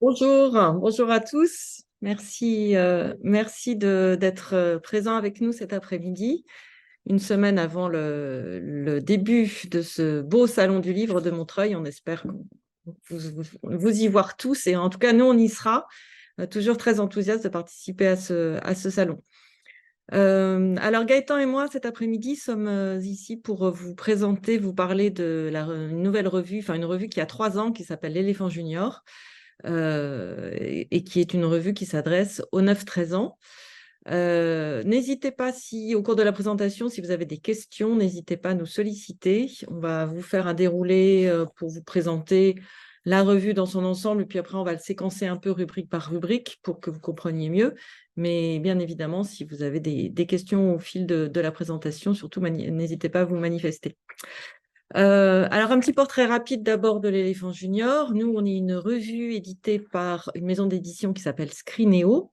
Bonjour à tous. Merci d'être présents avec nous cet après-midi, une semaine avant le début de ce beau salon du livre de Montreuil. On espère vous y voir tous et en tout cas, nous, on y sera, toujours très enthousiastes de participer à ce salon. Alors Gaëtan et moi, cet après-midi, sommes ici pour vous présenter, vous parler de une nouvelle revue, enfin une revue qui a 3 ans, qui s'appelle L'Éléphant Junior, et qui est une revue qui s'adresse aux 9-13 ans. N'hésitez pas, si au cours de la présentation, si vous avez des questions, n'hésitez pas à nous solliciter. On va vous faire un déroulé pour vous présenter la revue dans son ensemble, et puis après, on va le séquencer un peu rubrique par rubrique pour que vous compreniez mieux. Mais bien évidemment, si vous avez des questions au fil de la présentation, surtout, n'hésitez pas à vous manifester. Alors, un petit portrait rapide d'abord de l'Éléphant Junior. Nous, on est une revue éditée par une maison d'édition qui s'appelle Scrinéo,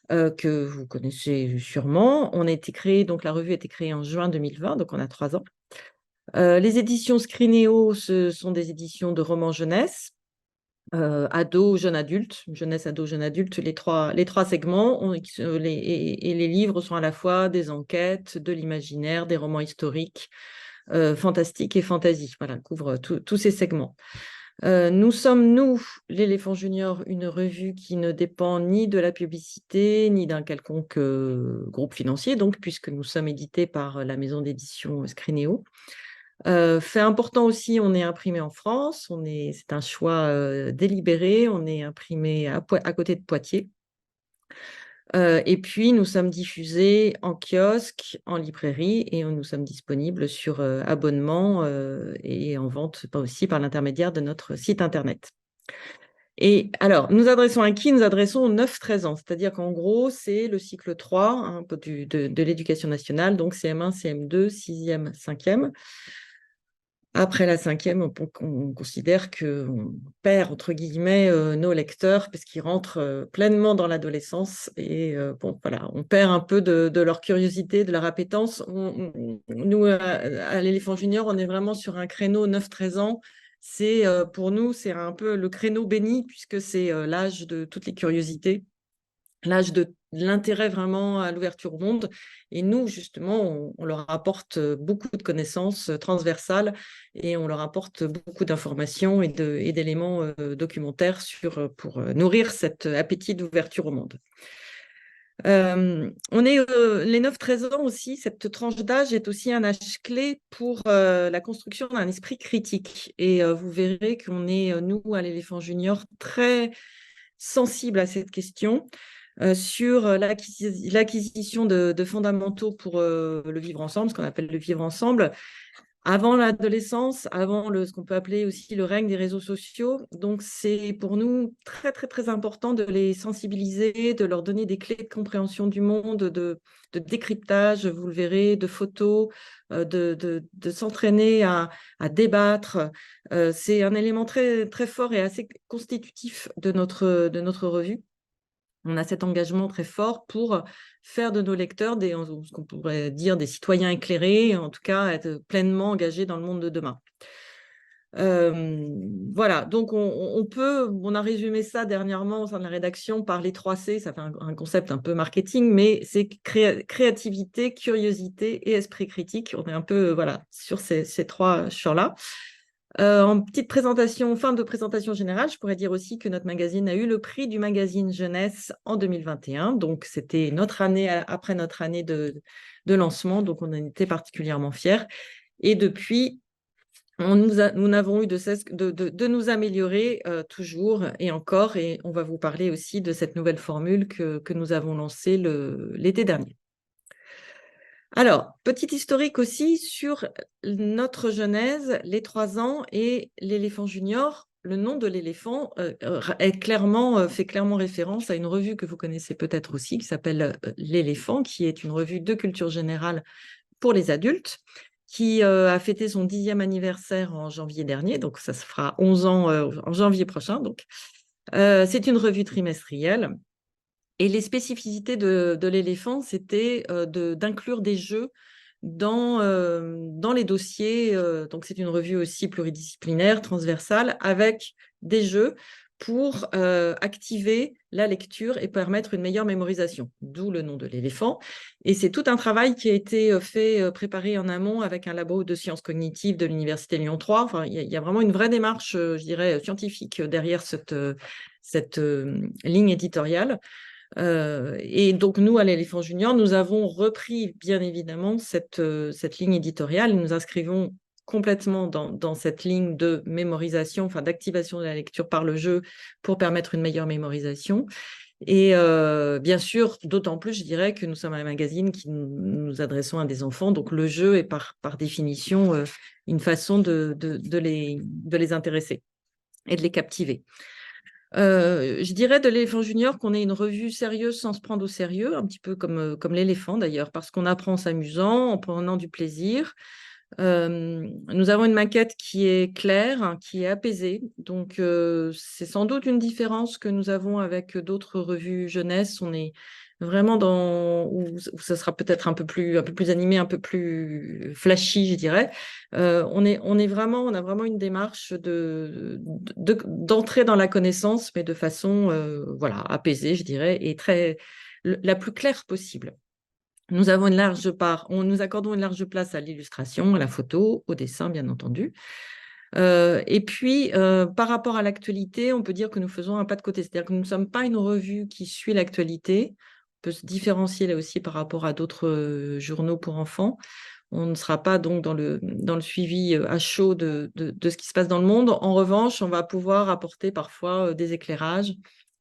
que vous connaissez sûrement. Donc la revue a été créée en juin 2020, donc on a 3 ans. Les éditions Scrinéo, ce sont des éditions de romans jeunesse, ado, jeune adulte, jeunesse, ado, jeune adulte, les trois segments. Et les livres sont à la fois des enquêtes, de l'imaginaire, des romans historiques, fantastique et fantasy. Voilà, couvre tous ces segments. Nous sommes, nous, l'Éléphant Junior, une revue qui ne dépend ni de la publicité, ni d'un quelconque groupe financier, donc, puisque nous sommes édités par la maison d'édition Scrinéo. Fait important aussi, on est imprimé en France, c'est un choix délibéré, on est imprimé à côté de Poitiers. Et puis, nous sommes diffusés en kiosque, en librairie, et nous sommes disponibles sur abonnement et en vente aussi par l'intermédiaire de notre site internet. Et alors, nous adressons à qui? Nous adressons aux 9-13 ans, c'est-à-dire qu'en gros, c'est le cycle 3 un peu de l'éducation nationale, donc CM1, CM2, 6e, 5e. Après la 5e, on considère qu'on perd, entre guillemets, nos lecteurs parce qu'ils rentrent pleinement dans l'adolescence et bon, voilà, on perd un peu de leur curiosité, de leur appétence. Nous, à l'Éléphant Junior, on est vraiment sur un créneau 9-13 ans. Pour nous, c'est un peu le créneau béni puisque c'est l'âge de toutes les curiosités, l'âge de l'intérêt vraiment à l'ouverture au monde. Et nous, justement, on leur apporte beaucoup de connaissances transversales et on leur apporte beaucoup d'informations et d'éléments documentaires pour nourrir cet appétit d'ouverture au monde. Les 9-13 ans aussi, cette tranche d'âge est aussi un âge clé pour la construction d'un esprit critique. Et vous verrez qu'on est, nous, à l'Éléphant Junior, très sensible à cette question sur l'acquisition de fondamentaux pour le vivre ensemble, ce qu'on appelle le vivre ensemble, avant l'adolescence, avant ce qu'on peut appeler aussi le règne des réseaux sociaux. Donc, c'est pour nous très, très, très important de les sensibiliser, de leur donner des clés de compréhension du monde, de décryptage, vous le verrez, de photos, de s'entraîner à débattre. C'est un élément très, très fort et assez constitutif de notre revue. On a cet engagement très fort pour faire de nos lecteurs ce qu'on pourrait dire des citoyens éclairés, en tout cas être pleinement engagés dans le monde de demain. Voilà, donc on a résumé ça dernièrement au sein de la rédaction par les 3 C, ça fait un concept un peu marketing, mais c'est créativité, curiosité et esprit critique. On est un peu voilà, sur ces 3 champs-là. En petite présentation, fin de présentation générale, je pourrais dire aussi que notre magazine a eu le prix du magazine jeunesse en 2021. Donc, c'était notre année après notre année de lancement. Donc, on en était particulièrement fiers. Et depuis, nous n'avons eu de cesse de nous améliorer toujours et encore. Et on va vous parler aussi de cette nouvelle formule que nous avons lancée l'été dernier. Alors, petit historique aussi sur notre genèse, les 3 ans et l'Éléphant Junior. Le nom de l'éléphant fait clairement référence à une revue que vous connaissez peut-être aussi, qui s'appelle L'Éléphant, qui est une revue de culture générale pour les adultes, qui a fêté son 10e anniversaire en janvier dernier, donc ça se fera 11 ans en janvier prochain. Donc, c'est une revue trimestrielle. Et les spécificités de l'éléphant, c'était d'inclure des jeux dans les dossiers. Donc, c'est une revue aussi pluridisciplinaire, transversale, avec des jeux pour activer la lecture et permettre une meilleure mémorisation, d'où le nom de l'éléphant. Et c'est tout un travail qui a été fait, préparé en amont avec un labo de sciences cognitives de l'Université Lyon 3. Enfin, il y a vraiment une vraie démarche, je dirais, scientifique derrière cette ligne éditoriale. Et donc, nous, à l'Éléphant Junior, nous avons repris, bien évidemment, cette ligne éditoriale. Nous inscrivons complètement dans cette ligne de mémorisation, enfin d'activation de la lecture par le jeu pour permettre une meilleure mémorisation. Et bien sûr, d'autant plus, je dirais que nous sommes un magazine qui nous adressons à des enfants. Donc, le jeu est par définition une façon de les intéresser et de les captiver. Je dirais de l'Éléphant Junior qu'on est une revue sérieuse sans se prendre au sérieux, un petit peu comme l'éléphant d'ailleurs, parce qu'on apprend en s'amusant, en prenant du plaisir. Nous avons une maquette qui est claire, hein, qui est apaisée. Donc, c'est sans doute une différence que nous avons avec d'autres revues jeunesse. On est vraiment où ça sera peut-être un peu plus animé, un peu plus flashy, je dirais. On a vraiment une démarche d'entrer dans la connaissance, mais de façon voilà, apaisée, je dirais, et la plus claire possible. Nous accordons une large place à l'illustration, à la photo, au dessin, bien entendu. Et puis, par rapport à l'actualité, on peut dire que nous faisons un pas de côté. C'est-à-dire que nous ne sommes pas une revue qui suit l'actualité. On peut se différencier là aussi par rapport à d'autres journaux pour enfants. On ne sera pas donc dans le suivi à chaud de ce qui se passe dans le monde. En revanche, on va pouvoir apporter parfois des éclairages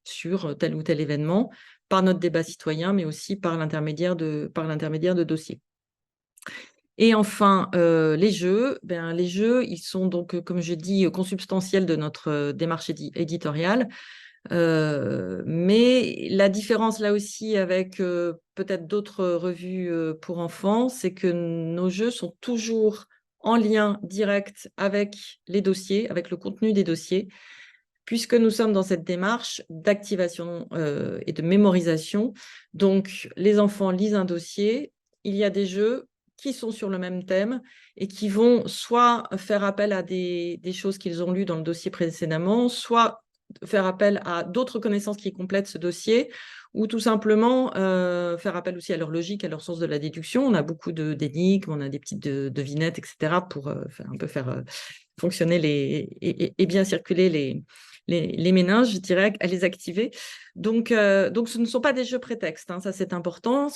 sur tel ou tel événement par notre débat citoyen, mais aussi par l'intermédiaire de dossiers. Et enfin, les jeux. Les jeux, ils sont donc, comme je dis, consubstantiels de notre démarche éditoriale. Mais la différence là aussi avec peut-être d'autres revues pour enfants, c'est que nos jeux sont toujours en lien direct avec les dossiers, avec le contenu des dossiers, puisque nous sommes dans cette démarche d'activation et de mémorisation. Donc, les enfants lisent un dossier, il y a des jeux qui sont sur le même thème et qui vont soit faire appel à des choses qu'ils ont lues dans le dossier précédemment, soit faire appel à d'autres connaissances qui complètent ce dossier, ou tout simplement faire appel aussi à leur logique, à leur sens de la déduction. On a beaucoup d'énigmes, on a des petites devinettes, etc., pour faire fonctionner et bien circuler les méninges, je dirais, à les activer. Donc, ce ne sont pas des jeux prétextes, hein, ça c'est important.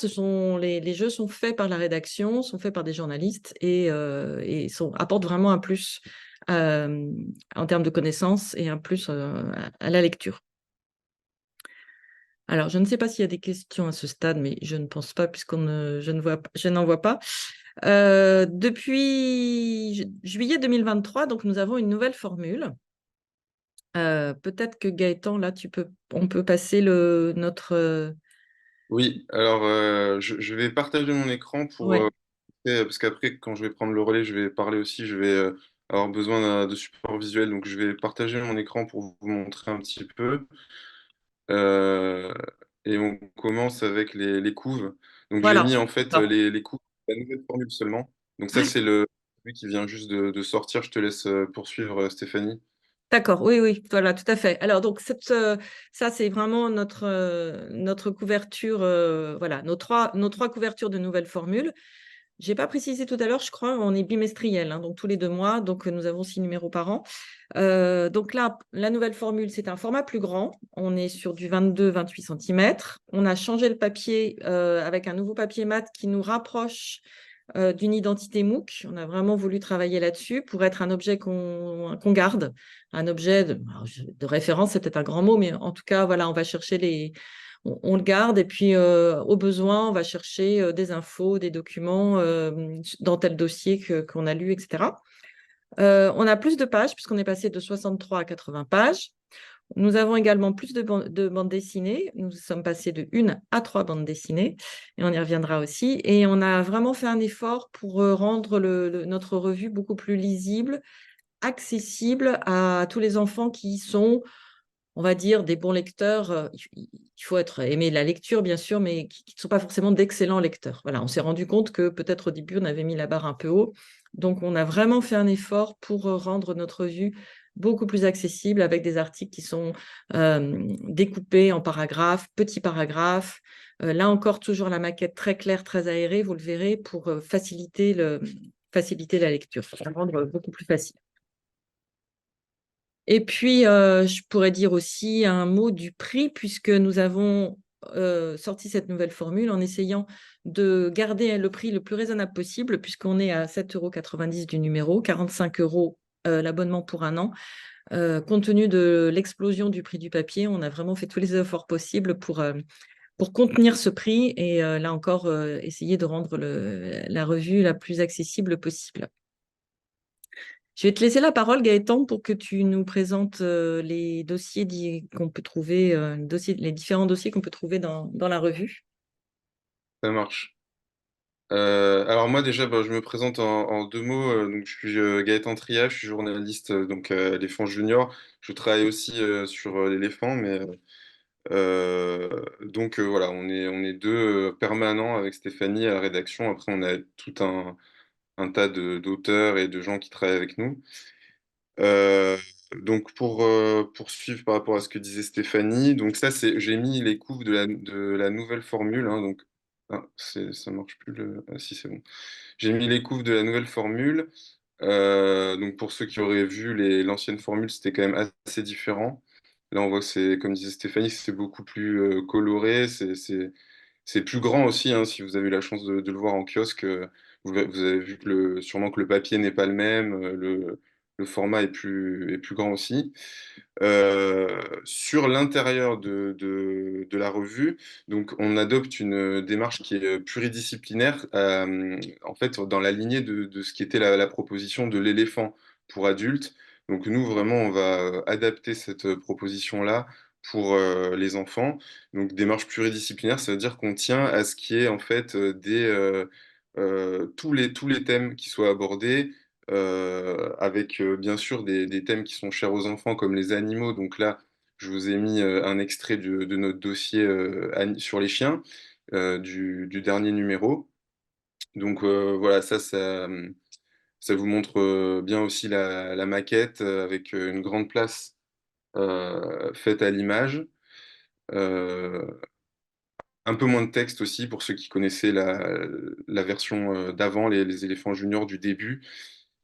Les jeux sont faits par la rédaction, sont faits par des journalistes et apportent vraiment un plus en termes de connaissances et un plus à la lecture. Alors, je ne sais pas s'il y a des questions à ce stade, mais je ne pense pas je n'en vois pas. Depuis juillet 2023, donc nous avons une nouvelle formule. Peut-être que Gaëtan, là, on peut passer notre. Oui, alors je vais partager mon écran Ouais, parce qu'après, quand je vais prendre le relais, je vais parler aussi, je vais avoir besoin de support visuel, donc je vais partager mon écran pour vous montrer un petit peu. Euh, et on commence avec les couves. Donc j'ai mis voilà. en fait D'accord. les couves, la nouvelle formule seulement. Donc ça, Ouais, c'est celui qui vient juste de sortir. Je te laisse poursuivre, Stéphanie. d'accord, oui, oui, voilà, tout à fait. Alors, donc, ça, c'est vraiment notre couverture, voilà, nos trois couvertures de nouvelles formules. Je n'ai pas précisé tout à l'heure, je crois, on est bimestriel, hein, donc tous les 2 mois, donc nous avons 6 numéros par an. Donc là, la nouvelle formule, c'est un format plus grand. On est sur du 22-28 cm. On a changé le papier avec un nouveau papier mat qui nous rapproche d'une identité MOOC. On a vraiment voulu travailler là-dessus pour être un objet qu'on garde, un objet de référence, c'est peut-être un grand mot, mais en tout cas, voilà, on va chercher on le garde et puis au besoin, on va chercher des infos, des documents dans tel dossier qu'on a lu, etc. On a plus de pages puisqu'on est passé de 63 à 80 pages. Nous avons également plus de bandes dessinées. Nous sommes passés de 1 à 3 bandes dessinées et on y reviendra aussi. Et on a vraiment fait un effort pour rendre notre revue beaucoup plus lisible, accessible à tous les enfants qui sont, on va dire, des bons lecteurs. Il faut aimer la lecture, bien sûr, mais qui ne sont pas forcément d'excellents lecteurs. Voilà, on s'est rendu compte que peut-être au début, on avait mis la barre un peu haut. Donc, on a vraiment fait un effort pour rendre notre revue beaucoup plus accessible avec des articles qui sont découpés en paragraphes, petits paragraphes. Là encore, toujours la maquette très claire, très aérée, vous le verrez, pour faciliter la lecture, la rendre beaucoup plus facile. Et puis, je pourrais dire aussi un mot du prix, puisque nous avons sorti cette nouvelle formule en essayant de garder le prix le plus raisonnable possible, puisqu'on est à 7,90 € du numéro, 45 € l'abonnement pour un an. Compte tenu de l'explosion du prix du papier, on a vraiment fait tous les efforts possibles pour contenir ce prix et là encore, essayer de rendre la revue la plus accessible possible. Je vais te laisser la parole, Gaëtan, pour que tu nous présentes les dossiers qu'on peut trouver, les différents dossiers qu'on peut trouver dans la revue. Ça marche. Alors moi déjà, bah, je me présente en deux mots. Donc je suis Gaëtan Tria, je suis journaliste donc éléphant junior. Je travaille aussi sur l'éléphant, mais voilà, on est deux permanents avec Stéphanie à la rédaction. Après, on a tout un tas d'auteurs et de gens qui travaillent avec nous. Euh, donc pour poursuivre par rapport à ce que disait Stéphanie, donc ça c'est j'ai mis les couves de la nouvelle formule, hein, donc ça marche plus ah, si c'est bon. J'ai mis les couves de la nouvelle formule. Donc pour ceux qui auraient vu l'ancienne formule, c'était quand même assez différent. Là on voit que c'est comme disait Stéphanie, c'est beaucoup plus coloré, c'est plus grand aussi, hein, si vous avez eu la chance de le voir en kiosque, vous avez vu sûrement que le papier n'est pas le même, le format est plus grand aussi. Sur l'intérieur de la revue, donc on adopte une démarche qui est pluridisciplinaire, en fait, dans la lignée de ce qui était la proposition de l'éléphant pour adultes. Donc nous, vraiment, on va adapter cette proposition-là pour les enfants. Donc démarche pluridisciplinaire, ça veut dire qu'on tient à ce qui est en fait tous les thèmes qui soient abordés avec bien sûr des thèmes qui sont chers aux enfants comme les animaux. Donc là, je vous ai mis un extrait de notre dossier sur les chiens du dernier numéro. Donc voilà, ça vous montre bien aussi la maquette avec une grande place faite à l'image. Euh, un peu moins de texte aussi pour ceux qui connaissaient la version d'avant, les éléphants juniors du début.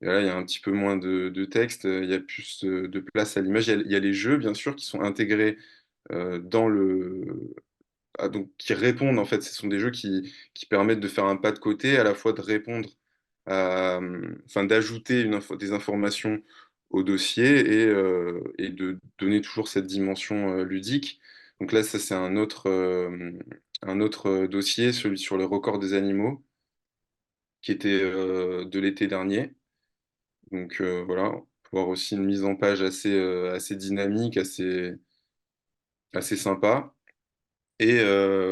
Et là, il y a un petit peu moins de texte, il y a plus de place à l'image. Il y a les jeux, bien sûr, qui sont intégrés dans donc, qui répondent, en fait, ce sont des jeux qui permettent de faire un pas de côté, à la fois de répondre enfin, d'ajouter des informations au dossier et de donner toujours cette dimension ludique. Donc là, ça, c'est un autre dossier, celui sur le record des animaux, qui était de l'été dernier. Donc voilà, voir aussi une mise en page assez dynamique, assez sympa. Et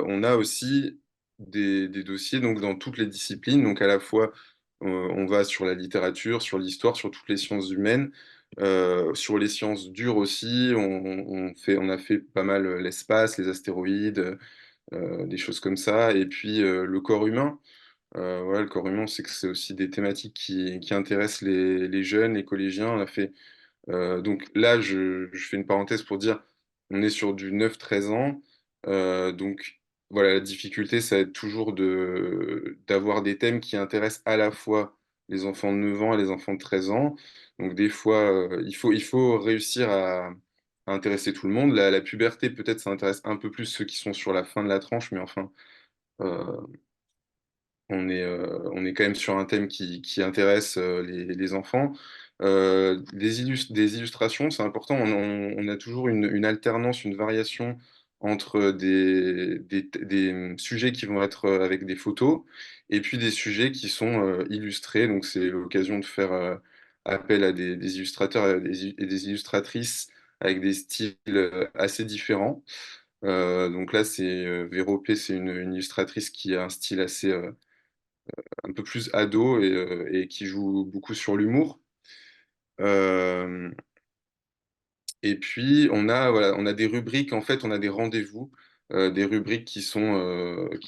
on a aussi des dossiers donc, dans toutes les disciplines. Donc à la fois, on va sur la littérature, sur l'histoire, sur toutes les sciences humaines, sur les sciences dures aussi. On a fait pas mal l'espace, les astéroïdes, des choses comme ça. Et puis le corps humain. Voilà, le corps humain, c'est que c'est aussi des thématiques qui intéressent les jeunes, les collégiens. On a fait donc là, je fais une parenthèse pour dire, on est sur du 9-13 ans. Donc voilà, la difficulté, ça va être toujours d'avoir des thèmes qui intéressent à la fois les enfants de 9 ans et les enfants de 13 ans. Donc des fois, il faut réussir à intéresser tout le monde. La puberté, peut-être, ça intéresse un peu plus ceux qui sont sur la fin de la tranche, mais enfin, euh, on est quand même sur un thème qui intéresse les enfants. Des illustrations, c'est important. On a toujours une alternance, une variation entre des sujets qui vont être avec des photos et puis des sujets qui sont illustrés. Donc, c'est l'occasion de faire appel à des illustrateurs et des illustratrices avec des styles assez différents. Donc là, Véro P, c'est une illustratrice qui a un style un peu plus ado et qui joue beaucoup sur l'humour. Euh, et puis, voilà, on a des rubriques, en fait, on a des rendez-vous, des rubriques qui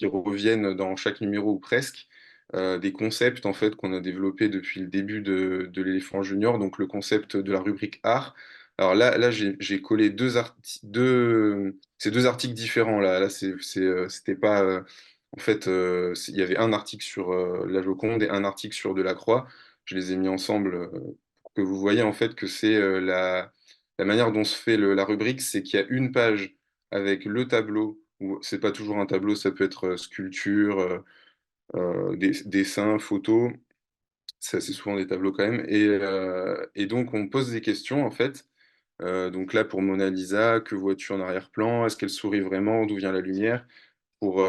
reviennent dans chaque numéro ou presque. des concepts en fait qu'on a développés depuis le début de l'éléphant junior, donc le concept de la rubrique art. Alors là j'ai collé c'est deux articles différents là. C'était pas en fait il y avait un article sur la Joconde et un article sur Delacroix. Je les ai mis ensemble pour que vous voyez en fait que c'est la manière dont se fait la rubrique, c'est qu'il y a une page avec le tableau, ou c'est pas toujours un tableau, ça peut être sculpture, dessins, photos, c'est assez souvent des tableaux quand même. Et donc on pose des questions en fait. Donc là pour Mona Lisa, que vois-tu en arrière-plan? Est-ce qu'elle sourit vraiment? D'où vient la lumière? Pour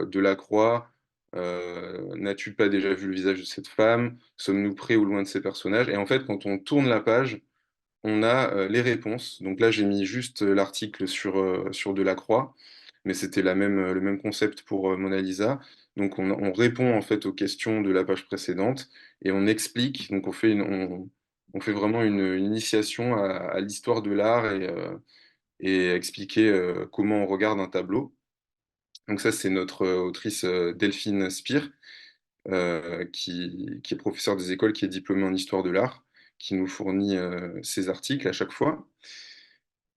Delacroix, n'as-tu pas déjà vu le visage de cette femme? Sommes-nous près ou loin de ces personnages? Et en fait quand on tourne la page, on a les réponses. Donc là, j'ai mis juste l'article sur Delacroix, mais c'était le même concept pour Mona Lisa. Donc on répond en fait aux questions de la page précédente et on explique. Donc on fait vraiment une initiation à l'histoire de l'art et expliquer comment on regarde un tableau. Donc ça, c'est notre autrice Delphine Spire, qui est professeure des écoles, qui est diplômée en histoire de l'art, qui nous fournit ses articles à chaque fois.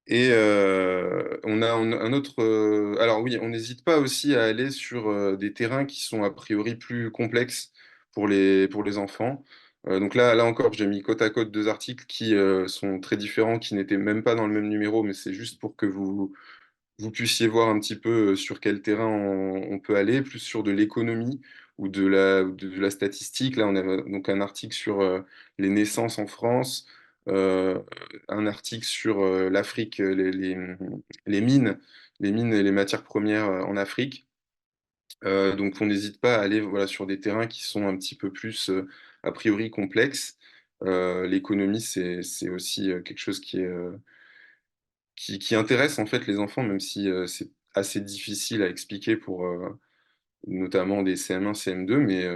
Et on a un autre. Alors oui, on n'hésite pas aussi à aller sur des terrains qui sont a priori plus complexes pour les enfants. Donc là encore, j'ai mis côte à côte deux articles qui sont très différents, qui n'étaient même pas dans le même numéro, mais c'est juste pour que vous puissiez voir un petit peu sur quel terrain on peut aller, plus sur de l'économie ou de la statistique. Là, on a donc un article sur les naissances en France, euh, un article sur l'Afrique, les mines, les mines et les matières premières en Afrique. Donc, on n'hésite pas à aller voilà, sur des terrains qui sont un petit peu plus a priori complexes. L'économie, c'est aussi quelque chose qui intéresse en fait les enfants, même si c'est assez difficile à expliquer pour notamment des CM1, CM2, mais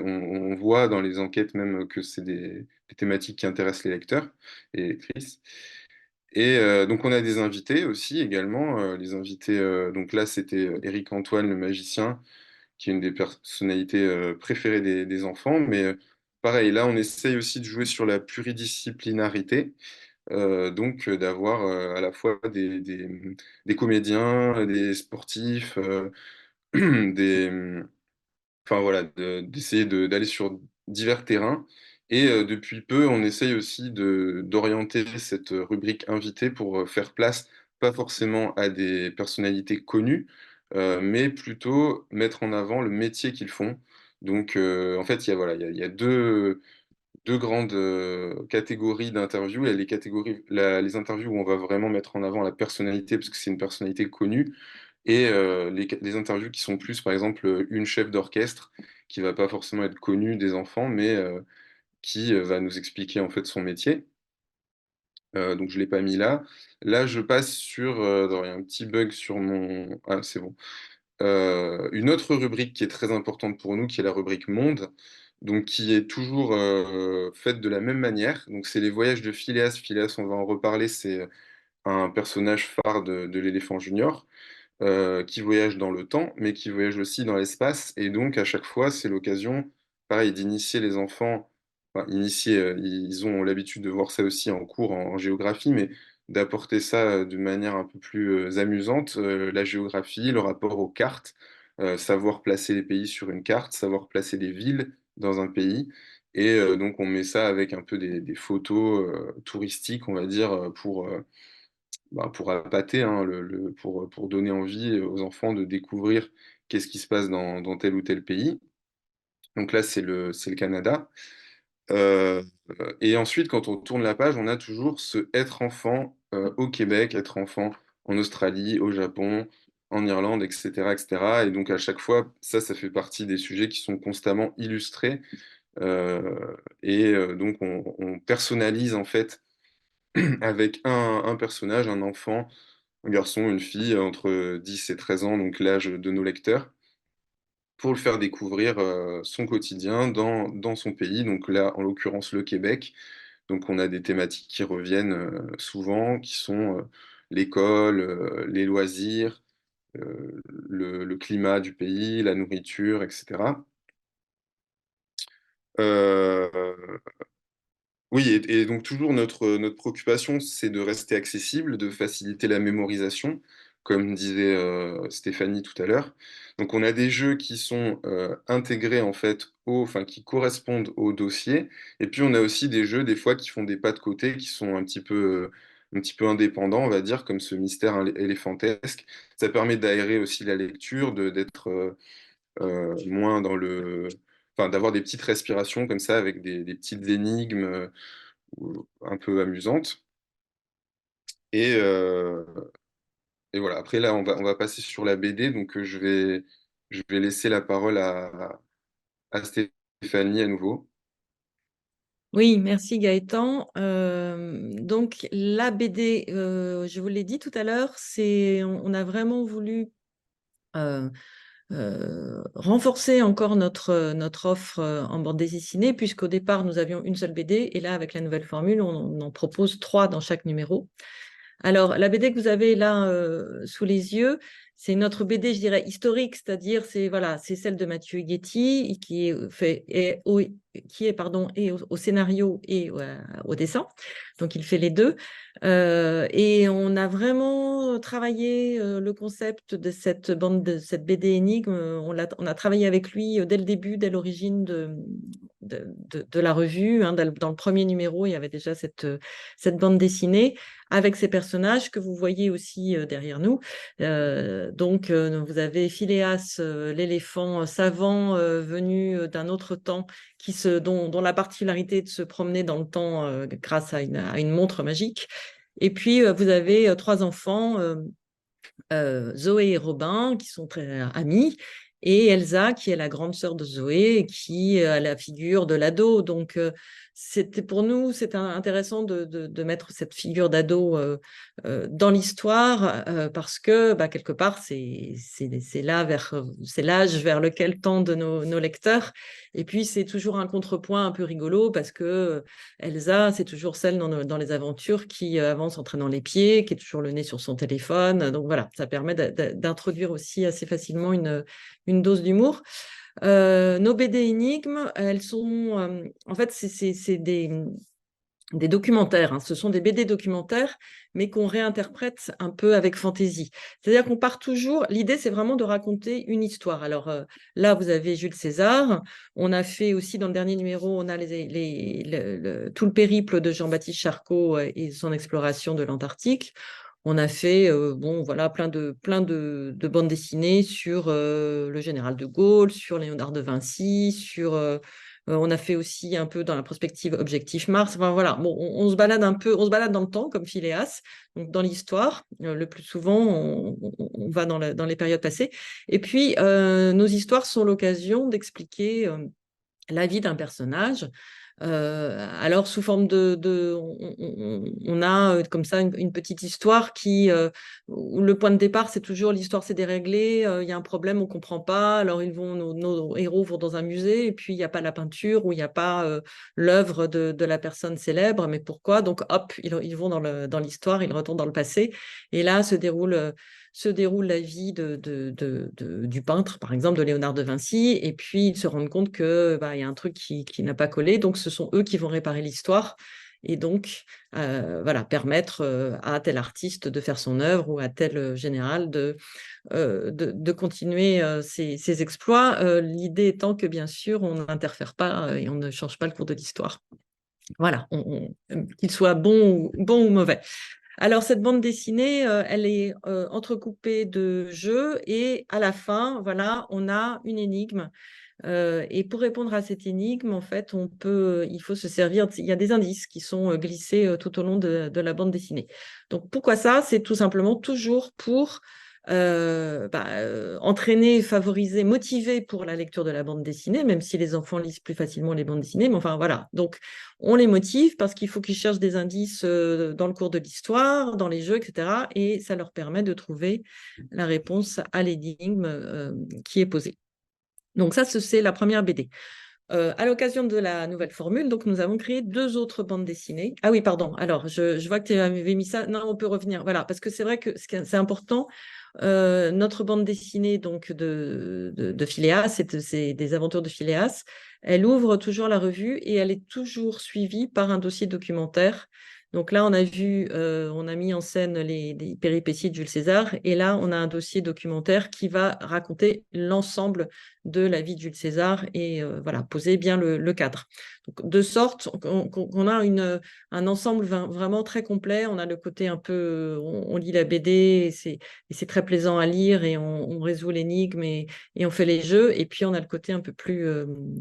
on voit dans les enquêtes même que c'est des thématiques qui intéressent les lecteurs et lectrices. Et donc on a des invités aussi également. Les invités, donc là c'était Éric Antoine, le magicien, qui est une des personnalités préférées des enfants, mais pareil, là on essaye aussi de jouer sur la pluridisciplinarité. Donc d'avoir à la fois des comédiens, des sportifs, des, enfin voilà, d'essayer d'aller sur divers terrains. Et depuis peu, on essaye aussi d'orienter cette rubrique invitée pour faire place, pas forcément à des personnalités connues, mais plutôt mettre en avant le métier qu'ils font. Donc en fait, il y a deux grandes catégories d'interviews. Il y a les catégories, les interviews où on va vraiment mettre en avant la personnalité, parce que c'est une personnalité connue, et les interviews qui sont plus, par exemple, une chef d'orchestre qui va pas forcément être connue des enfants, mais qui va nous expliquer en fait son métier. Donc je l'ai pas mis là. Là, je passe sur. Il y a un petit bug sur mon. Ah, c'est bon. Une autre rubrique qui est très importante pour nous, qui est la rubrique Monde, donc qui est toujours faite de la même manière. Donc c'est les voyages de Phileas. Phileas, on va en reparler, c'est un personnage phare de l'éléphant junior qui voyage dans le temps, mais qui voyage aussi dans l'espace. Et donc, à chaque fois, c'est l'occasion, pareil, d'initier les enfants. Enfin, initier, ils ont l'habitude de voir ça aussi en cours en géographie, mais d'apporter ça de manière un peu plus amusante, la géographie, le rapport aux cartes, savoir placer les pays sur une carte, savoir placer des villes dans un pays. Et donc, on met ça avec un peu des photos touristiques, on va dire, pour appâter, hein, pour donner envie aux enfants de découvrir qu'est-ce qui se passe dans tel ou tel pays. Donc là, c'est le Canada. Euh, et ensuite, quand on tourne la page, on a toujours ce être enfant au Québec, être enfant en Australie, au Japon, en Irlande, etc., etc. Et cetera. Et donc à chaque fois, ça fait partie des sujets qui sont constamment illustrés. Donc on personnalise en fait avec un personnage, un enfant, un garçon, une fille entre 10 et 13 ans, donc l'âge de nos lecteurs, pour le faire découvrir son quotidien dans son pays, donc là, en l'occurrence, le Québec. Donc on a des thématiques qui reviennent souvent, qui sont l'école, les loisirs, le climat du pays, la nourriture, etc. Euh, oui, et donc toujours notre préoccupation, c'est de rester accessible, de faciliter la mémorisation, comme disait Stéphanie tout à l'heure. Donc on a des jeux qui sont intégrés en fait enfin qui correspondent au dossier, et puis on a aussi des jeux des fois qui font des pas de côté, qui sont un petit peu indépendants, on va dire, comme ce mystère éléphantesque. Ça permet d'aérer aussi la lecture, d'être moins dans enfin d'avoir des petites respirations comme ça avec des petites énigmes. Un peu amusante. Et, euh, et voilà, après là, on va passer sur la BD, donc je vais laisser la parole à Stéphanie à nouveau. Oui, merci Gaëtan. Donc la BD, je vous l'ai dit tout à l'heure, on a vraiment voulu euh, renforcer encore notre offre en bande dessinée, puisqu'au départ, nous avions une seule BD, et là, avec la nouvelle formule, on en propose trois dans chaque numéro. Alors, la BD que vous avez là sous les yeux, c'est notre BD, je dirais, historique, c'est-à-dire c'est voilà, c'est celle de Mathieu Guetti qui est fait qui est pardon et au scénario et au dessin. Donc il fait les deux. Et on a vraiment travaillé le concept de cette BD énigme. On a travaillé avec lui dès le début, dès l'origine de la revue. Hein. Dans le premier numéro, il y avait déjà cette bande dessinée avec ces personnages que vous voyez aussi derrière nous. Vous avez Phileas, l'éléphant savant venu d'un autre temps, dont la particularité est de se promener dans le temps grâce à une montre magique. Et puis, vous avez trois enfants, Zoé et Robin, qui sont très amis, et Elsa, qui est la grande sœur de Zoé, et qui a la figure de l'ado. Donc, pour nous, c'était intéressant de mettre cette figure d'ado dans l'histoire, parce que, bah, quelque part, c'est l'âge vers lequel tendent nos lecteurs. Et puis, c'est toujours un contrepoint un peu rigolo, parce que Elsa, c'est toujours celle dans les aventures qui avance en traînant les pieds, qui est toujours le nez sur son téléphone. Donc voilà, ça permet d'introduire aussi assez facilement une dose d'humour. Nos BD énigmes, elles sont, en fait, c'est des documentaires, hein. Ce sont des BD documentaires, mais qu'on réinterprète un peu avec fantaisie. C'est-à-dire qu'on part toujours, l'idée c'est vraiment de raconter une histoire. Alors là, vous avez Jules César, on a fait aussi dans le dernier numéro, on a tout le périple de Jean-Baptiste Charcot et son exploration de l'Antarctique. On a fait bon, voilà, plein de bandes dessinées sur le général de Gaulle, sur Léonard de Vinci, on a fait aussi un peu dans la prospective Objectif Mars. Enfin, voilà, bon, on se balade un peu, on se balade dans le temps comme Phileas, donc dans l'histoire. Le plus souvent, on va dans les périodes passées. Et puis, nos histoires sont l'occasion d'expliquer la vie d'un personnage. Alors, sous forme on a comme ça une petite histoire où le point de départ, c'est toujours l'histoire s'est déréglée, il y a un problème, on comprend pas. Alors, nos héros vont dans un musée et puis il n'y a pas la peinture ou il n'y a pas l'œuvre de la personne célèbre. Mais pourquoi? Donc, hop, ils vont dans l'histoire, ils retournent dans le passé. Et là se déroule la vie du peintre, par exemple, de Léonard de Vinci, et puis ils se rendent compte que bah, y a un truc qui n'a pas collé, donc ce sont eux qui vont réparer l'histoire, et donc voilà, permettre à tel artiste de faire son œuvre ou à tel général de continuer ses exploits. L'idée étant que, bien sûr, on n'interfère pas et on ne change pas le cours de l'histoire. Voilà, qu'il soit bon ou mauvais. Alors, cette bande dessinée, elle est entrecoupée de jeux et à la fin, voilà, on a une énigme. Et pour répondre à cette énigme, en fait, il faut se servir, il y a des indices qui sont glissés tout au long de la bande dessinée. Donc, pourquoi ça? C'est tout simplement toujours pour entraîner, favoriser, motiver pour la lecture de la bande dessinée, même si les enfants lisent plus facilement les bandes dessinées. Mais enfin, voilà. Donc, on les motive parce qu'il faut qu'ils cherchent des indices dans le cours de l'histoire, dans les jeux, etc. Et ça leur permet de trouver la réponse à l'énigme qui est posée. Donc ça, c'est la première BD. À l'occasion de la nouvelle formule, donc nous avons créé deux autres bandes dessinées. Ah oui, pardon. Alors, je vois que tu avais mis ça. Non, on peut revenir. Voilà, parce que c'est vrai que c'est important. Notre bande dessinée donc de Phileas, c'est des aventures de Phileas. elle ouvre toujours la revue et elle est toujours suivie par un dossier documentaire. Donc là, on a mis en scène les péripéties de Jules César, et là, on a un dossier documentaire qui va raconter l'ensemble de la vie de Jules César et voilà, poser bien le cadre. Donc, de sorte qu'on a un ensemble vraiment très complet. On a le côté un peu, on lit la BD et c'est très plaisant à lire et on résout l'énigme et on fait les jeux. Et puis, on a le côté un peu plus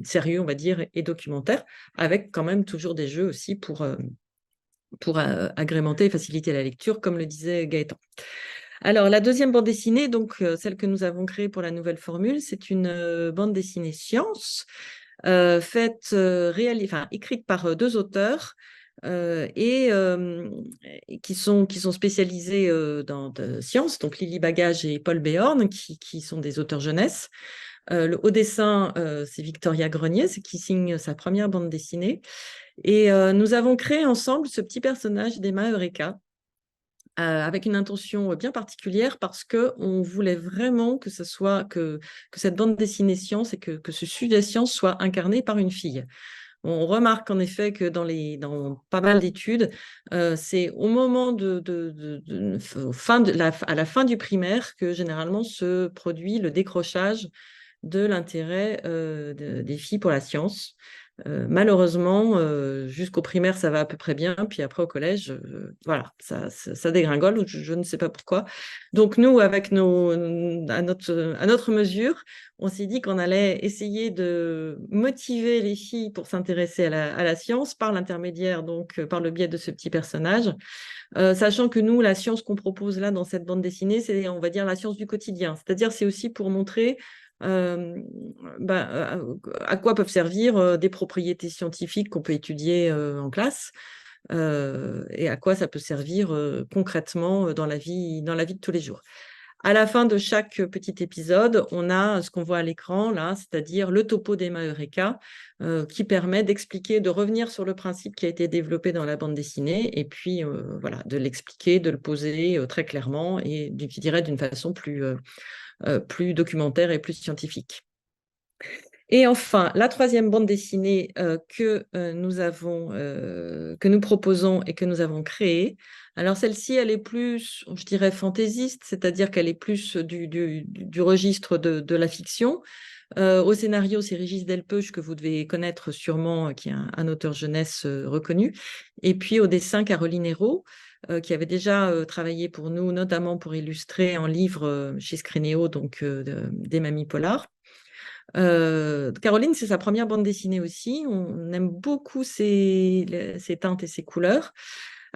sérieux, on va dire, et documentaire, avec quand même toujours des jeux aussi pour agrémenter et faciliter la lecture, comme le disait Gaëtan. Alors, la deuxième bande dessinée, donc celle que nous avons créée pour la nouvelle formule, c'est une bande dessinée science, écrite par deux auteurs et qui sont spécialisés dans de sciences, donc Lily Bagage et Paul Béorn, qui sont des auteurs jeunesse. Le haut dessin, c'est Victoria Grenier, c'est qui signe sa première bande dessinée. Et nous avons créé ensemble ce petit personnage d'Emma Eureka, avec une intention bien particulière parce qu'on voulait vraiment que cette bande dessinée science et que ce sujet science soit incarné par une fille. On remarque en effet que dans pas mal d'études, c'est au moment à la fin du primaire que généralement se produit le décrochage de l'intérêt des filles pour la science. Malheureusement, jusqu'au primaire, ça va à peu près bien. Puis après, au collège, voilà, ça dégringole. Je ne sais pas pourquoi. Donc, nous, à notre mesure, on s'est dit qu'on allait essayer de motiver les filles pour s'intéresser à la science par l'intermédiaire, donc par le biais de ce petit personnage. Sachant que nous, la science qu'on propose là dans cette bande dessinée, c'est, on va dire, la science du quotidien. C'est-à-dire, c'est aussi pour montrer euh, à quoi peuvent servir des propriétés scientifiques qu'on peut étudier en classe et à quoi ça peut servir concrètement dans la vie de tous les jours. À la fin de chaque petit épisode, on a ce qu'on voit à l'écran là, c'est-à-dire le topo d'Emma Eureka, qui permet d'expliquer, de revenir sur le principe qui a été développé dans la bande dessinée, et puis voilà, de l'expliquer, de le poser très clairement et je dirais d'une façon plus documentaire et plus scientifique. Et enfin, la troisième bande dessinée que nous proposons et que nous avons créée. Alors celle-ci, elle est plus, je dirais, fantaisiste, c'est-à-dire qu'elle est plus du registre de la fiction. Au scénario, c'est Régis Delpeuch, que vous devez connaître sûrement, qui est un auteur jeunesse reconnu. Et puis au dessin, Caroline Hérault, qui avait déjà travaillé pour nous, notamment pour illustrer un livre chez Scrinéo, donc des Mamies Polars. Caroline, c'est sa première bande dessinée aussi. On aime beaucoup ses teintes et ses couleurs.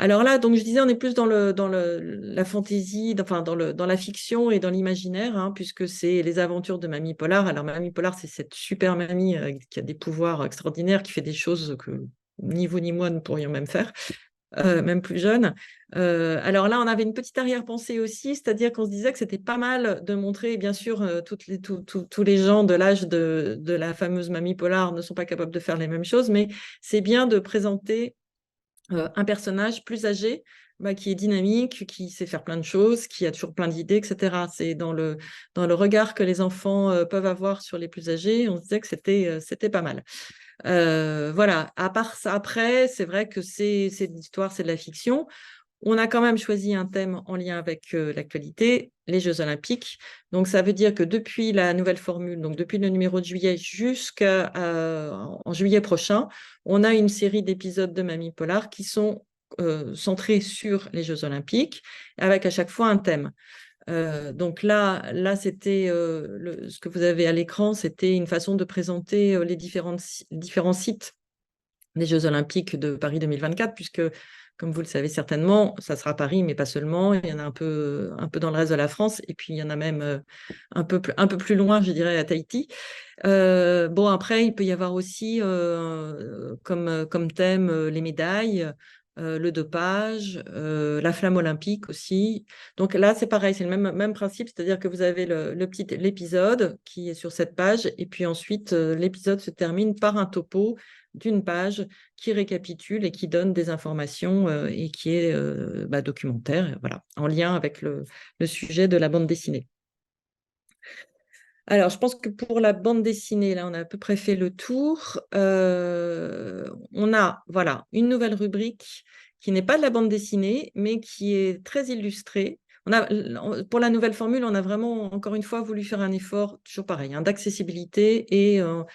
Alors là, donc je disais, on est plus la fantaisie, enfin dans la fiction et dans l'imaginaire, hein, puisque c'est les aventures de Mamie Polar. Alors Mamie Polar, c'est cette super mamie qui a des pouvoirs extraordinaires, qui fait des choses que ni vous ni moi ne pourrions même faire. Même plus jeune. Alors là, on avait une petite arrière-pensée aussi, c'est-à-dire qu'on se disait que c'était pas mal de montrer, bien sûr, tous les gens de l'âge de la fameuse Mamie Polar ne sont pas capables de faire les mêmes choses, mais c'est bien de présenter un personnage plus âgé, qui est dynamique, qui sait faire plein de choses, qui a toujours plein d'idées, etc. C'est dans le regard que les enfants peuvent avoir sur les plus âgés, on se disait que c'était pas mal. Voilà, à part ça, après, c'est vrai que c'est de l'histoire, c'est de la fiction. On a quand même choisi un thème en lien avec l'actualité, les Jeux Olympiques. Donc, ça veut dire que depuis la nouvelle formule, donc depuis le numéro de juillet jusqu'à en juillet prochain, on a une série d'épisodes de Mamie Polar qui sont centrés sur les Jeux Olympiques, avec à chaque fois un thème. Donc là c'était ce que vous avez à l'écran, c'était une façon de présenter les différents sites des Jeux Olympiques de Paris 2024, puisque, comme vous le savez certainement, ça sera Paris, mais pas seulement. Il y en a un peu dans le reste de la France, et puis il y en a même un peu plus loin, je dirais, à Tahiti. Bon, après, il peut y avoir aussi comme thème les médailles, le dopage, la flamme olympique aussi. Donc là, c'est pareil, c'est le même principe, c'est-à-dire que vous avez l'épisode qui est sur cette page, et puis ensuite, l'épisode se termine par un topo d'une page qui récapitule et qui donne des informations et qui est documentaire, voilà, en lien avec le sujet de la bande dessinée. Alors, je pense que pour la bande dessinée, là, on a à peu près fait le tour. On a, voilà, une nouvelle rubrique qui n'est pas de la bande dessinée, mais qui est très illustrée. Pour la nouvelle formule, on a vraiment, encore une fois, voulu faire un effort, toujours pareil, hein, d'accessibilité et on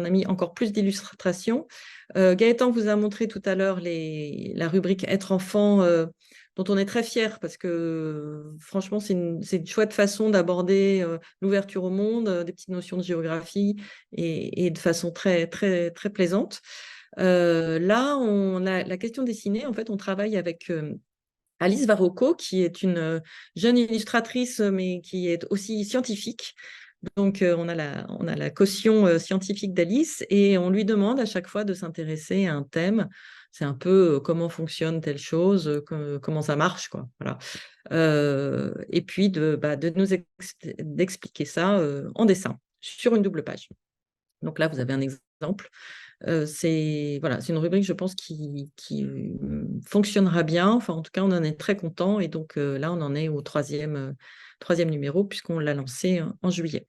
a mis encore plus d'illustrations. Gaëtan vous a montré tout à l'heure la rubrique Être enfant, dont on est très fier parce que franchement, c'est une chouette façon d'aborder l'ouverture au monde, des petites notions de géographie et de façon très, très, très plaisante. Là, on a la question dessinée. En fait, on travaille avec Alice Varocco, qui est une jeune illustratrice, mais qui est aussi scientifique. Donc, on a la caution scientifique d'Alice et on lui demande à chaque fois de s'intéresser à un thème. C'est un peu comment fonctionne telle chose, comment ça marche, quoi. Voilà. Et puis de d'expliquer ça en dessin sur une double page. Donc là, vous avez un exemple. C'est voilà, c'est une rubrique, je pense, qui fonctionnera bien. Enfin, en tout cas, on en est très content. Et donc là, on en est au troisième numéro, puisqu'on l'a lancé en juillet.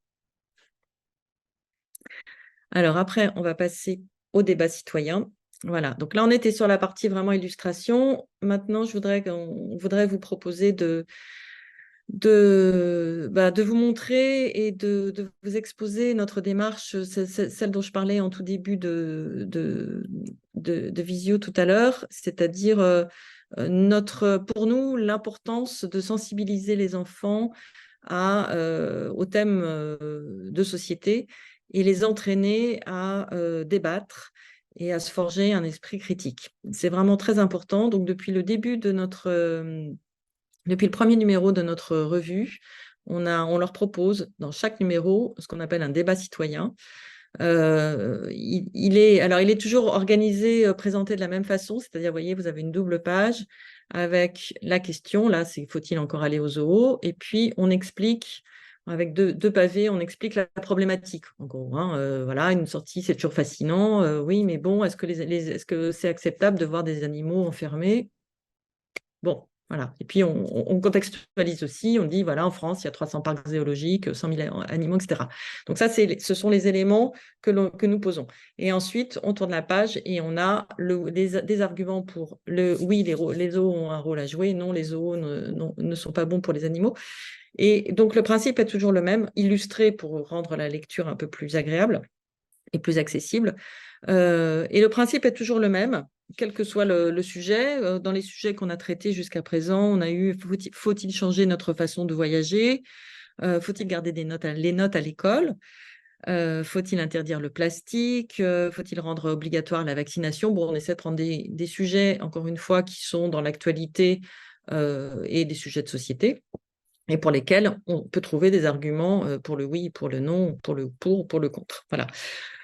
Alors après, on va passer au débat citoyen. Voilà, donc là, on était sur la partie vraiment illustration. Maintenant, on voudrait vous proposer de vous montrer et de vous exposer notre démarche, celle dont je parlais en tout début de visio tout à l'heure, c'est-à-dire pour nous, l'importance de sensibiliser les enfants aux thèmes de société et les entraîner à débattre et à se forger un esprit critique. C'est vraiment très important. Donc, depuis le premier numéro de notre revue, on leur propose dans chaque numéro ce qu'on appelle un débat citoyen. Il est toujours organisé, présenté de la même façon, c'est-à-dire, vous voyez, vous avez une double page avec la question, là, c'est faut-il encore aller au zoo? Et puis, on explique, avec deux pavés, on explique la problématique. En gros, hein, voilà, une sortie, c'est toujours fascinant. Oui, mais bon, est-ce que c'est acceptable de voir des animaux enfermés? Bon, voilà. Et puis, on contextualise aussi. On dit, voilà, en France, il y a 300 parcs zoologiques, 100 000 animaux, etc. Donc ça, ce sont les éléments que nous posons. Et ensuite, on tourne la page et on a des arguments pour oui, les zoos ont un rôle à jouer. Non, les zoos ne sont pas bons pour les animaux. Et donc, le principe est toujours le même, illustré pour rendre la lecture un peu plus agréable et plus accessible. Et le principe est toujours le même, quel que soit le sujet. Dans les sujets qu'on a traités jusqu'à présent, on a eu faut-il changer notre façon de voyager? Faut-il garder les notes à l'école? Faut-il interdire le plastique? Faut-il rendre obligatoire la vaccination? Bon, on essaie de prendre des sujets, encore une fois, qui sont dans l'actualité et des sujets de société, et pour lesquels on peut trouver des arguments pour le oui, pour le non, pour le pour, pour le contre. Voilà.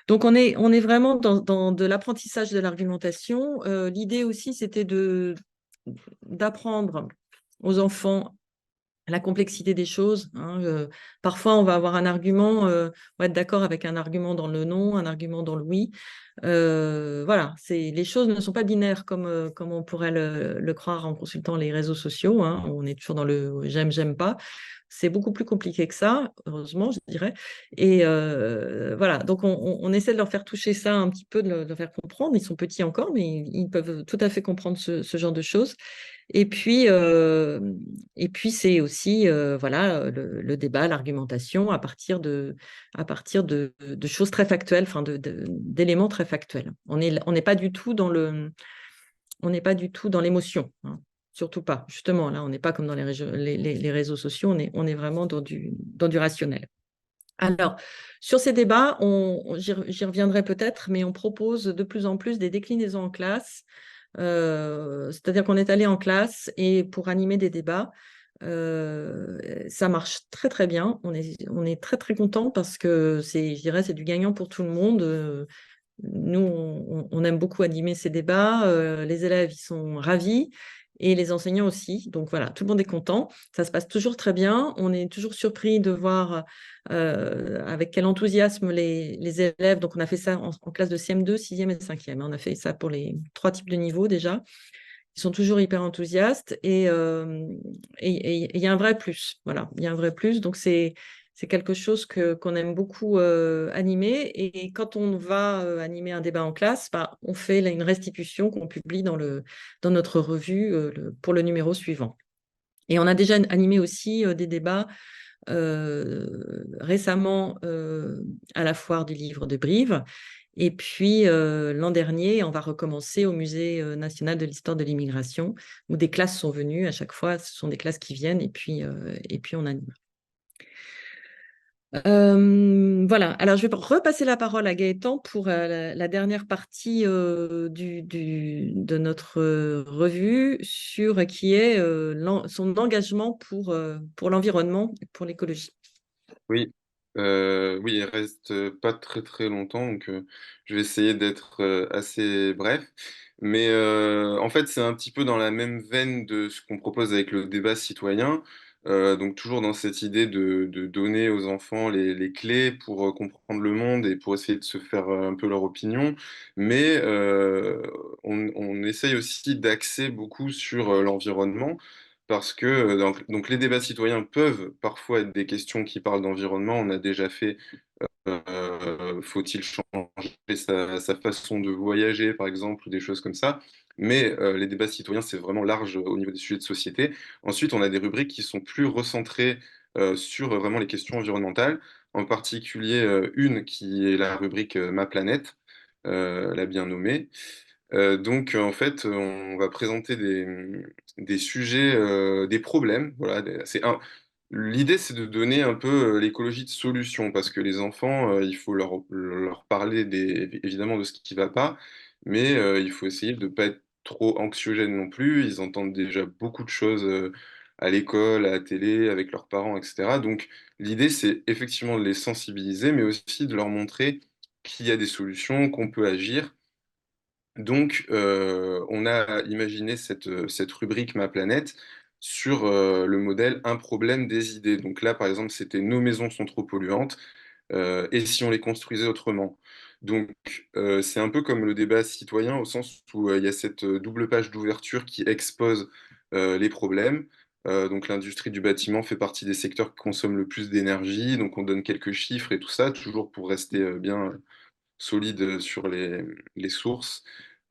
Donc, on est vraiment dans de l'apprentissage de l'argumentation. L'idée aussi, c'était d'apprendre aux enfants la complexité des choses, hein. Parfois, on va avoir un argument, on va être d'accord avec un argument dans le non, un argument dans le oui. Voilà, les choses ne sont pas binaires comme on pourrait le croire en consultant les réseaux sociaux, hein. On est toujours dans le j'aime pas. C'est beaucoup plus compliqué que ça, heureusement, je dirais. Et voilà, donc on essaie de leur faire toucher ça un petit peu, de leur faire comprendre. Ils sont petits encore, mais ils peuvent tout à fait comprendre ce genre de choses. Et puis, c'est aussi voilà, le débat, l'argumentation à partir de choses très factuelles, enfin d'éléments très factuels. On n'est pas du tout dans l'émotion, hein. Surtout pas. Justement, là, on n'est pas comme dans les réseaux sociaux, on est vraiment dans du rationnel. Alors, sur ces débats, j'y reviendrai peut-être, mais on propose de plus en plus des déclinaisons en classe. C'est-à-dire qu'on est allé en classe et pour animer des débats, ça marche très très bien. On est très très content parce que je dirais, c'est du gagnant pour tout le monde. Nous, on aime beaucoup animer ces débats. Les élèves, ils sont ravis et les enseignants aussi. Donc voilà, tout le monde est content. Ça se passe toujours très bien. On est toujours surpris de voir avec quel enthousiasme les élèves. Donc on a fait ça en classe de CM2, 6e et 5e. On a fait ça pour les 3 types de niveaux déjà. Ils sont toujours hyper enthousiastes et il y a un vrai plus. Voilà, il y a un vrai plus. Donc c'est c'est quelque chose qu'on aime beaucoup animer. Et quand on va animer un débat en classe, bah, on fait une restitution qu'on publie dans notre revue pour le numéro suivant. Et on a déjà animé aussi des débats récemment à la foire du livre de Brive. Et puis l'an dernier, on va recommencer au Musée national de l'histoire de l'immigration, où des classes sont venues. À chaque fois, ce sont des classes qui viennent et puis on anime. Voilà, alors je vais repasser la parole à Gaëtan pour la dernière partie de notre revue sur qui est son engagement pour l'environnement et pour l'écologie. Oui, oui, il reste pas très très longtemps, donc je vais essayer d'être assez bref. Mais en fait, c'est un petit peu dans la même veine de ce qu'on propose avec le débat citoyen. Donc toujours dans cette idée de donner aux enfants les clés pour comprendre le monde et pour essayer de se faire un peu leur opinion. Mais on essaye aussi d'axer beaucoup sur l'environnement. Parce que donc les débats citoyens peuvent parfois être des questions qui parlent d'environnement. On a déjà fait faut-il changer sa façon de voyager, par exemple, ou des choses comme ça. Mais les débats citoyens, c'est vraiment large au niveau des sujets de société. Ensuite, on a des rubriques qui sont plus recentrées sur vraiment les questions environnementales, en particulier une qui est la rubrique Ma planète, la bien nommée. Donc, en fait, on va présenter des sujets, des problèmes. Voilà, l'idée, c'est de donner un peu l'écologie de solution, parce que les enfants, il faut leur parler évidemment de ce qui ne va pas, mais il faut essayer de ne pas être trop anxiogène non plus. Ils entendent déjà beaucoup de choses à l'école, à la télé, avec leurs parents, etc. Donc, l'idée, c'est effectivement de les sensibiliser, mais aussi de leur montrer qu'il y a des solutions, qu'on peut agir. Donc, on a imaginé cette rubrique Ma planète sur le modèle Un problème des idées. Donc là, par exemple, c'était Nos maisons sont trop polluantes, et si on les construisait autrement? Donc, c'est un peu comme le débat citoyen au sens où il y a cette double page d'ouverture qui expose les problèmes. Donc, l'industrie du bâtiment fait partie des secteurs qui consomment le plus d'énergie. Donc, on donne quelques chiffres et tout ça, toujours pour rester bien solide sur les sources.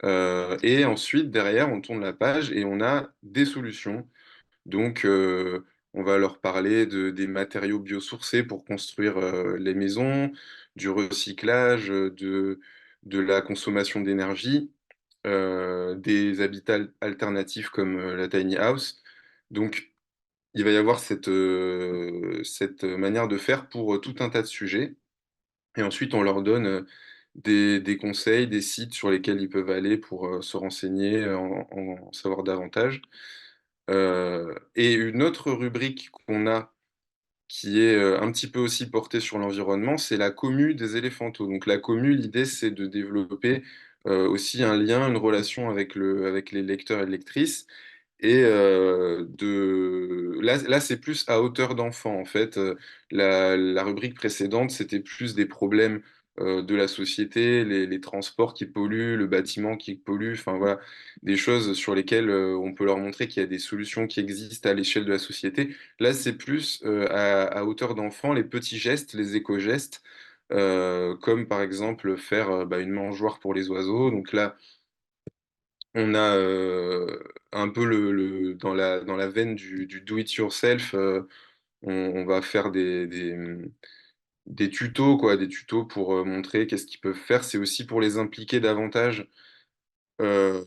Et ensuite, derrière, on tourne la page et on a des solutions. Donc, on va leur parler des matériaux biosourcés pour construire les maisons, du recyclage, de la consommation d'énergie, des habitats alternatifs comme la tiny house. Donc, il va y avoir cette manière de faire pour tout un tas de sujets. Et ensuite, on leur donne des conseils, des sites sur lesquels ils peuvent aller pour se renseigner, en savoir davantage. Et une autre rubrique qu'on a, qui est un petit peu aussi portée sur l'environnement, c'est la commu des éléphantos. Donc la commu, l'idée, c'est de développer aussi un lien, une relation avec les lecteurs et lectrices. Et là c'est plus à hauteur d'enfant, en fait. La rubrique précédente, c'était plus des problèmes de la société, les transports qui polluent, le bâtiment qui pollue, enfin voilà, des choses sur lesquelles on peut leur montrer qu'il y a des solutions qui existent à l'échelle de la société. Là, c'est plus à hauteur d'enfant, les petits gestes, les éco-gestes, comme par exemple faire une mangeoire pour les oiseaux. Donc là, on a un peu dans la veine du do-it-yourself, on va faire des tutos, quoi, des tutos pour montrer qu'est-ce qu'ils peuvent faire. C'est aussi pour les impliquer davantage. Euh,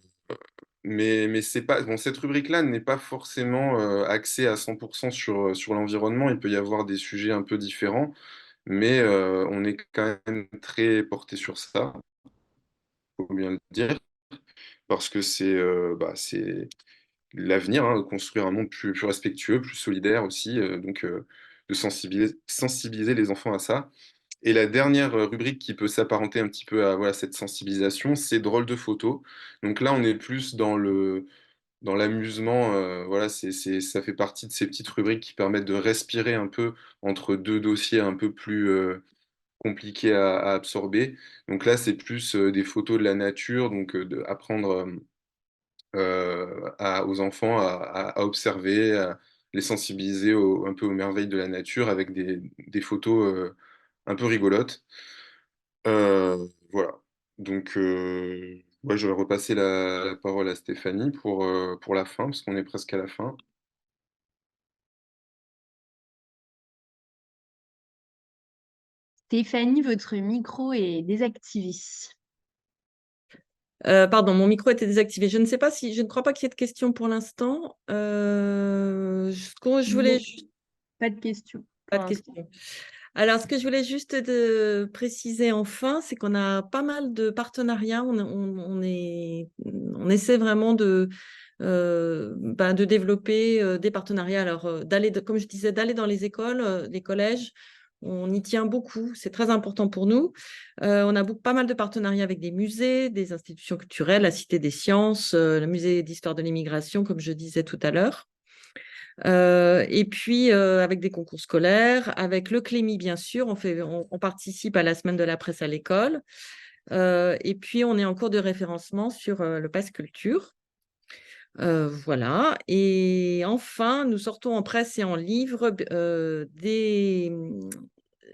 mais c'est pas, bon, cette rubrique-là n'est pas forcément axée à 100% sur l'environnement. Il peut y avoir des sujets un peu différents, mais on est quand même très porté sur ça, faut bien le dire, parce que c'est l'avenir, hein, construire un monde plus respectueux, plus solidaire aussi, donc de sensibiliser les enfants à ça. Et la dernière rubrique qui peut s'apparenter un petit peu à voilà, cette sensibilisation, c'est drôle de photos. Donc là, on est plus dans l'amusement, voilà, ça fait partie de ces petites rubriques qui permettent de respirer un peu entre deux dossiers un peu plus compliqués à absorber. Donc là, c'est plus des photos de la nature, donc apprendre aux enfants à observer, les sensibiliser un peu aux merveilles de la nature avec des photos un peu rigolotes. Voilà. Donc, ouais, je vais repasser la parole à Stéphanie pour la fin, parce qu'on est presque à la fin. Stéphanie, votre micro est désactivé. Pardon, mon micro était désactivé. Je ne crois pas qu'il y ait de questions pour l'instant. Je voulais Non, juste pas de questions pas pour de l'instant. questions. Alors, ce que je voulais juste préciser enfin, c'est qu'on a pas mal de partenariats. On essaie vraiment de développer des partenariats. Alors, comme je disais, d'aller dans les écoles, les collèges. On y tient beaucoup, c'est très important pour nous. On a pas mal de partenariats avec des musées, des institutions culturelles, la Cité des Sciences, le musée d'histoire de l'immigration, comme je disais tout à l'heure. Et puis, avec des concours scolaires, avec le Clémy, bien sûr, on participe à la semaine de la presse à l'école. Et puis, on est en cours de référencement sur le Pass Culture. Voilà. Et enfin, nous sortons en presse et en livre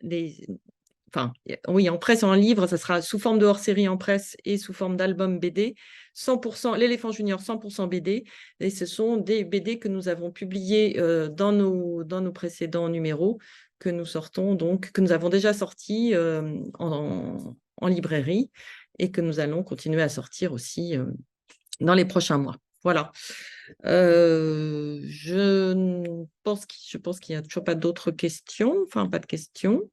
des, enfin, oui, en presse et en livre, ça sera sous forme de hors-série en presse et sous forme d'album BD. 100%, l'éléphant junior 100% BD. Et ce sont des BD que nous avons publiés dans nos précédents numéros que nous sortons donc, que nous avons déjà sortis en librairie et que nous allons continuer à sortir aussi dans les prochains mois. Voilà. Je pense qu'il n'y a toujours pas d'autres questions. Enfin, pas de questions.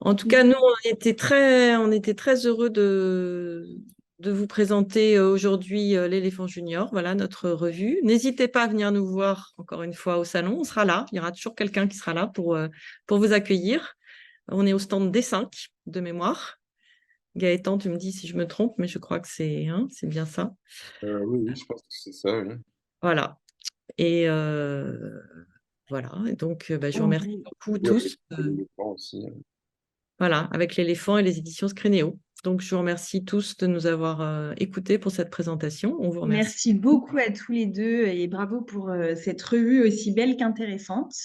En tout cas, nous, on était très heureux de vous présenter aujourd'hui l'Éléphant Junior, voilà notre revue. N'hésitez pas à venir nous voir encore une fois au salon, on sera là. Il y aura toujours quelqu'un qui sera là pour vous accueillir. On est au stand D5 de mémoire. Gaëtan, tu me dis si je me trompe, mais je crois que c'est bien ça. Oui, oui, je pense que c'est ça, oui. Voilà. Et voilà. Et donc, je vous remercie beaucoup Oui, avec tous. l'éléphant aussi. Voilà, avec l'éléphant et les éditions Scrénéo. Donc, je vous remercie tous de nous avoir écoutés pour cette présentation. On vous remercie. Merci beaucoup à tous les deux et bravo pour cette revue aussi belle qu'intéressante.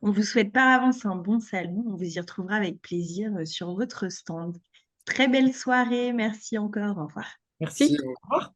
On vous souhaite par avance un bon salon. On vous y retrouvera avec plaisir sur votre stand. Très belle soirée. Merci encore. Au revoir. Merci. Merci. Au revoir.